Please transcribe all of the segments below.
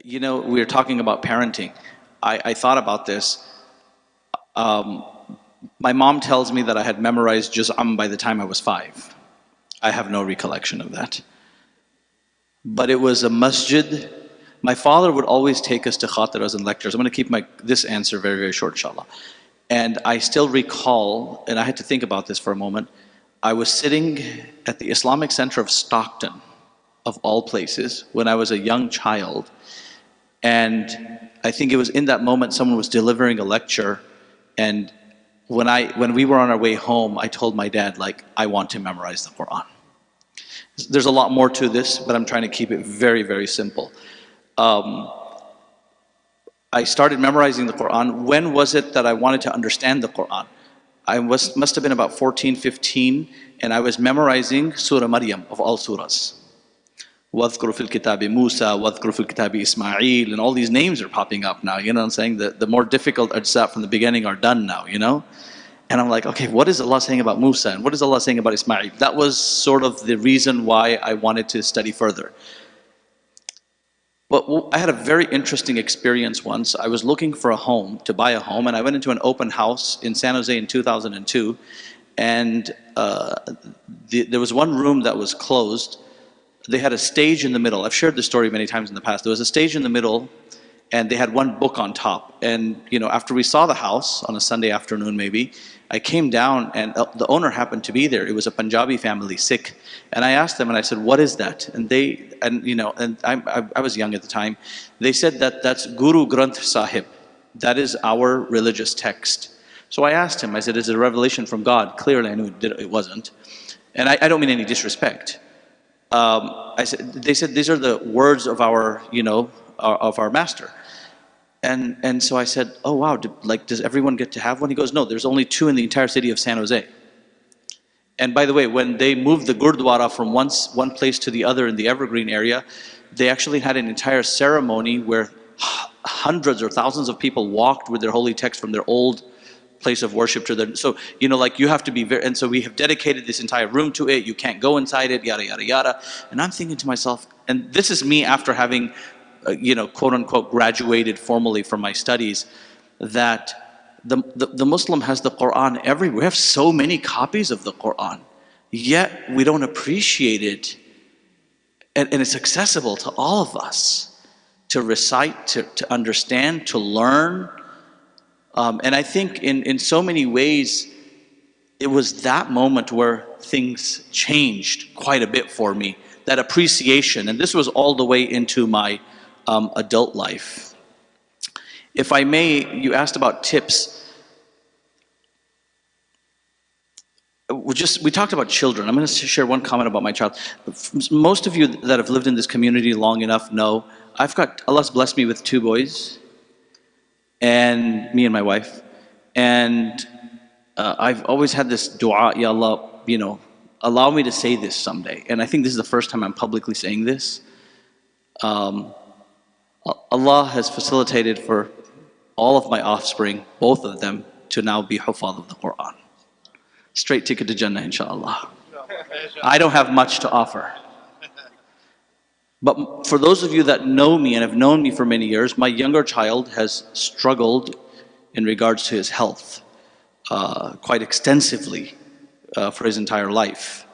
You know, we were talking about parenting. I thought about this. My mom tells me that I had memorized Juz'am by the time I was 5. I have no recollection of that. But it was a masjid. My father would always take us to khatiras and lectures. I'm going to keep this answer very, very short, inshallah. And I still recall, and I had to think about this for a moment, I was sitting at the Islamic Center of Stockton, of all places, when I was a young child. And I think it was in that moment someone was delivering a lecture, and when we were on our way home, I told my dad, like, I want to memorize the Qur'an. There's a lot more to this, but I'm trying to keep it very, very simple. I started memorizing the Qur'an. When was it that I wanted to understand the Qur'an? Must have been about 14, 15, and I was memorizing Surah Maryam of all surahs. وَاذْكُرُ فِي الْكِتَابِ مُوسَى وَاذْكُرُ فِي الْكِتَابِ إِسْمَاعِيل, and all these names are popping up now, you know what I'm saying? The more difficult ajza from the beginning are done now, you know? And I'm like, okay, what is Allah saying about Musa, and what is Allah saying about Ismail? That was sort of the reason why I wanted to study further. But I had a very interesting experience once. I was looking for a home, to buy a home, and I went into an open house in San Jose in 2002, and there was one room that was closed. They had a stage in the middle. I've shared this story many times in the past. There was a stage in the middle, and they had one book on top. And you know, after we saw the house on a Sunday afternoon maybe, I came down, and the owner happened to be there. It was a Punjabi family, Sikh. And I asked them, and I said, what is that? And I was young at the time. They said that that's Guru Granth Sahib. That is our religious text. So I asked him, I said, is it a revelation from God? Clearly I knew it wasn't. And I don't mean any disrespect. They said, these are the words of our, of our master. And so I said, oh wow, does everyone get to have one? He goes, no, there's only 2 in the entire city of San Jose. And by the way, when they moved the Gurdwara from one place to the other in the Evergreen area, they actually had an entire ceremony where hundreds or thousands of people walked with their holy text from their old place of worship to the, so you have to be very, and so we have dedicated this entire room to it. You can't go inside it, yada yada yada. And I'm thinking to myself, and this is me after having quote unquote graduated formally from my studies, that the Muslim has the Qur'an everywhere. We have so many copies of the Qur'an, yet we don't appreciate it, and it's accessible to all of us to recite, to understand, to learn. And I think in so many ways, it was that moment where things changed quite a bit for me, that appreciation. And this was all the way into my adult life. If I may, you asked about tips. We talked about children. I'm going to share one comment about my child. Most of you that have lived in this community long enough know, Allah's blessed me with 2 boys. And me and my wife, and I've always had this dua, Ya Allah, allow me to say this someday. And I think this is the first time I'm publicly saying this. Allah has facilitated for all of my offspring, both of them, to now be hufaz of the Qur'an. Straight ticket to Jannah, inshallah. I don't have much to offer. But for those of you that know me and have known me for many years, my younger child has struggled in regards to his health quite extensively for his entire life.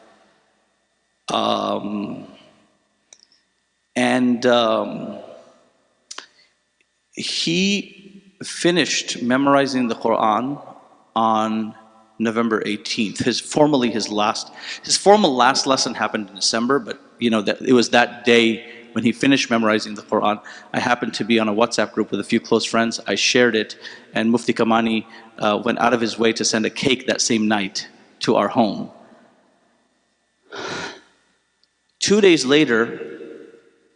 He finished memorizing the Qur'an on November 18th. His formal last lesson happened in December, but it was that day when he finished memorizing the Qur'an. I happened to be on a WhatsApp group with a few close friends. I shared it, and Mufti Kamani went out of his way to send a cake that same night to our home. 2 days later,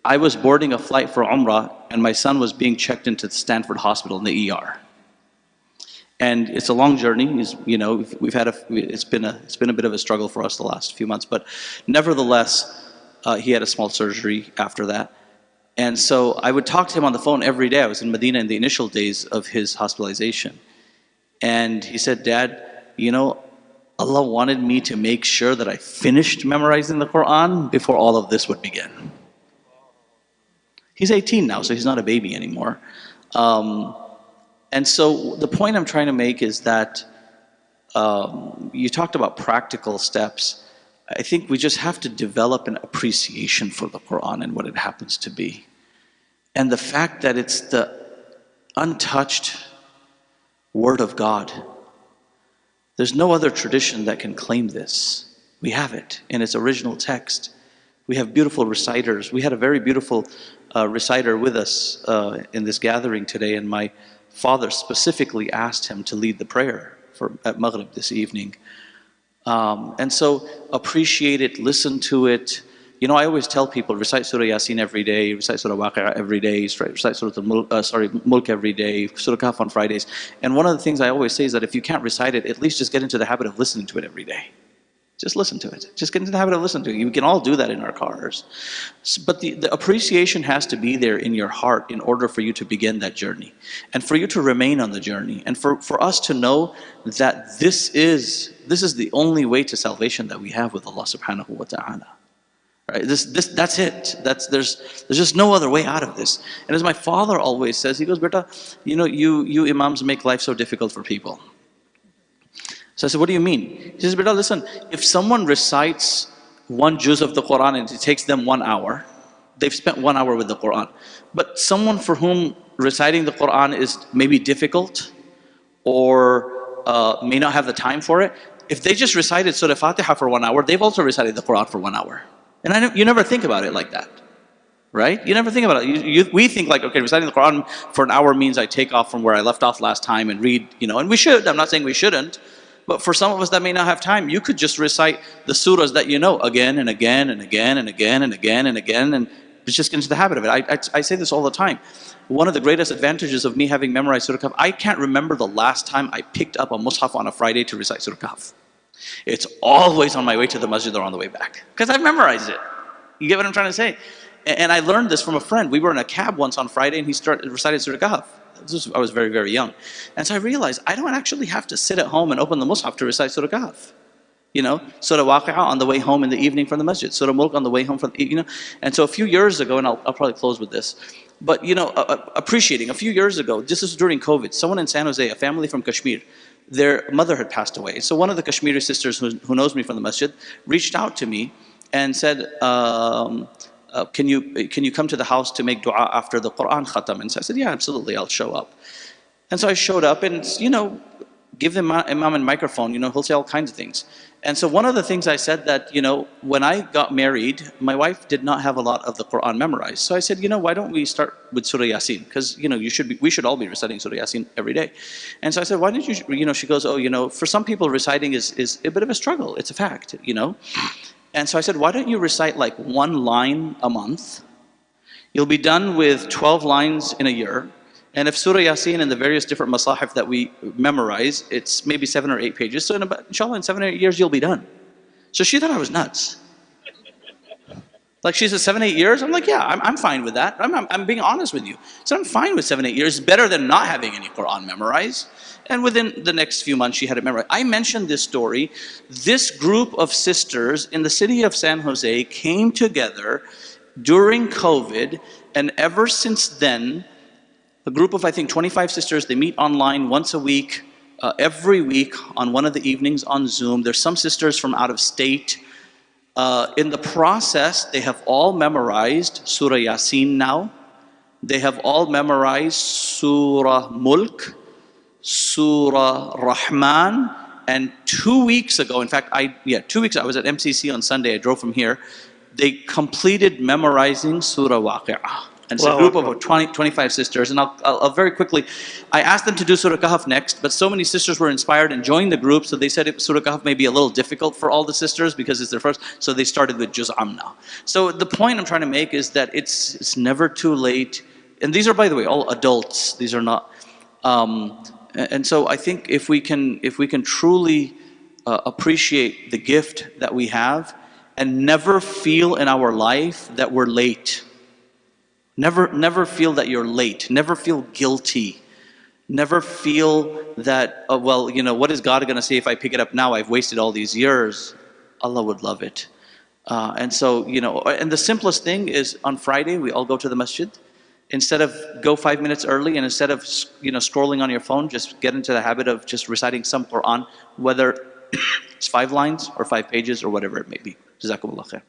I was boarding a flight for Umrah, and my son was being checked into the Stanford Hospital in the ER. And it's a long journey. It's been a bit of a struggle for us the last few months, but nevertheless, he had a small surgery after that. And so I would talk to him on the phone every day. I was in Medina in the initial days of his hospitalization. And he said, Dad, Allah wanted me to make sure that I finished memorizing the Qur'an before all of this would begin. He's 18 now, so he's not a baby anymore. And so the point I'm trying to make is that you talked about practical steps. I think we just have to develop an appreciation for the Qur'an and what it happens to be. And the fact that it's the untouched Word of God. There's no other tradition that can claim this. We have it in its original text. We have beautiful reciters. We had a very beautiful reciter with us in this gathering today, and my father specifically asked him to lead the prayer at Maghrib this evening. And so appreciate it, listen to it. You know, I always tell people, recite Surah Yasin every day, recite Surah Waqi'ah every day, recite Surah Mulk every day, Surah Kahf on Fridays. And one of the things I always say is that if you can't recite it, at least just get into the habit of listening to it every day. Just listen to it. Just get into the habit of listening to it. We can all do that in our cars. But the appreciation has to be there in your heart in order for you to begin that journey. And for you to remain on the journey. And for us to know that this is the only way to salvation that we have with Allah subhanahu wa ta'ala. Right? That's it. There's just no other way out of this. And as my father always says, he goes, Beta, you know, you imams make life so difficult for people. So I said, what do you mean? He says, Beta, listen, if someone recites one juz of the Qur'an and it takes them 1 hour, they've spent 1 hour with the Qur'an. But someone for whom reciting the Qur'an is maybe difficult or may not have the time for it, if they just recited Surah Fatiha for 1 hour, they've also recited the Qur'an for 1 hour. And you never think about it like that, right? You never think about it. We think like, okay, reciting the Qur'an for an hour means I take off from where I left off last time and read, you know, and we should. I'm not saying we shouldn't. But for some of us that may not have time, you could just recite the surahs that you know again and again and again and again and again and again, and just get into the habit of it. I say this all the time. One of the greatest advantages of me having memorized Surah Kahf, I can't remember the last time I picked up a mushaf on a Friday to recite Surah Kahf. It's always on my way to the masjid or on the way back, because I've memorized it. You get what I'm trying to say? And I learned this from a friend. We were in a cab once on Friday and he started reciting Surah Kahf. I was very, very young. And so I realized I don't actually have to sit at home and open the mushaf to recite Surah Kahf. You know, Surah Waqi'ah on the way home in the evening from the masjid, Surah Mulk on the way home from the, you know. And so a few years ago, and I'll probably close with this, but you know, appreciating, a few years ago, this was during COVID, someone in San Jose, a family from Kashmir, their mother had passed away. So one of the Kashmiri sisters who knows me from the masjid reached out to me and said, can you come to the house to make dua after the Qur'an khatam? And so I said, yeah, absolutely, I'll show up. And so I showed up and, you know, give the imam a microphone, you know, he'll say all kinds of things. And so one of the things I said that, you know, when I got married, my wife did not have a lot of the Qur'an memorized. So I said, you know, why don't we start with Surah Yasin? Because, you know, we should all be reciting Surah Yasin every day. And so I said, why don't you know, she goes, oh, you know, for some people reciting is a bit of a struggle. It's a fact, you know. And so I said, why don't you recite like 1 line a month? You'll be done with 12 lines in a year. And if Surah Yasin and the various different masahif that we memorize, it's maybe 7 or 8 pages. So inshallah, in 7 or 8 years, you'll be done. So she thought I was nuts. Like she said, 7, 8 years? I'm like, yeah, I'm fine with that. I'm being honest with you. So I'm fine with 7, 8 years. It's better than not having any Qur'an memorized. And within the next few months, she had it memorized. I mentioned this story. This group of sisters in the city of San Jose came together during COVID, and ever since then, a group of, I think, 25 sisters, they meet online once a week, every week on one of the evenings on Zoom. There's some sisters from out of state. In the process, they have all memorized Surah Yasin now. They have all memorized Surah Mulk, Surah Rahman, and 2 weeks ago, in fact, 2 weeks ago, I was at MCC on Sunday, I drove from here, they completed memorizing Surah Waqi'ah. And it's a group of 25 sisters, and I'll very quickly, I asked them to do Surah Kahf next, but so many sisters were inspired and joined the group, so they said Surah Kahf may be a little difficult for all the sisters because it's their first, so they started with Juz Amna. So the point I'm trying to make is that it's never too late, and these are, by the way, all adults, these are not, and so I think if we can truly appreciate the gift that we have and never feel in our life that we're late. Never feel that you're late. Never feel guilty. Never feel that, well, you know, what is God going to say if I pick it up now? I've wasted all these years. Allah would love it. And so, and the simplest thing is on Friday, we all go to the masjid. Instead of go 5 minutes early, and instead of scrolling on your phone, just get into the habit of just reciting some Qur'an, whether it's 5 lines or 5 pages or whatever it may be. Jazakumullah khair.